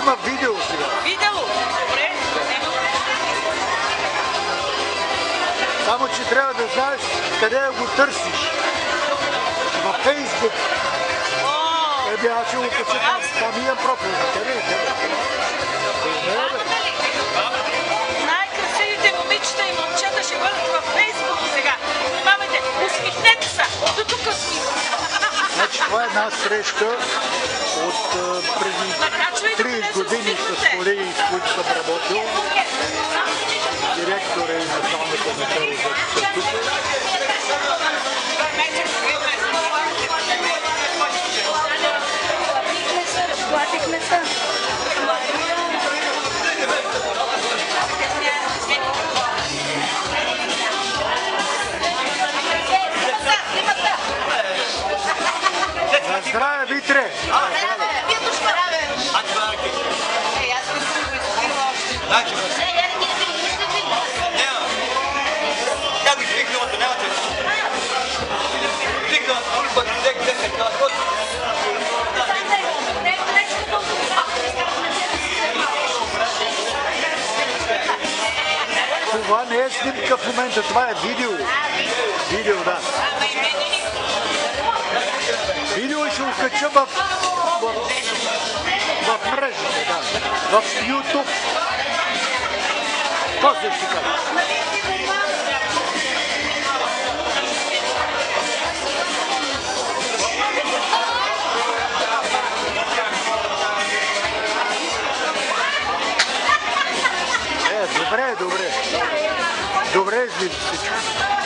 Има видео сега. Видео? Добре. Само, че трябва да знаеш къде го търсиш. Във Фейсбук. Аз ще го кача там имам профил. Най-красивите момичета и момчета ще бъдат във Фейсбук сега. Внимавайте, усмихнете се. До тук усмихнете. Значи това е една среща от преди 30 години с колеги, с които съм работил. Директора и началника на ТРЗ са тук. Разплатихме се. На здраве, Витре! Това не е снимка в момента, това е видео. Видео, да. Видео ще го кача в мрежите, да. В YouTube. После ще кажа. Добре. Добре изглежда всичко.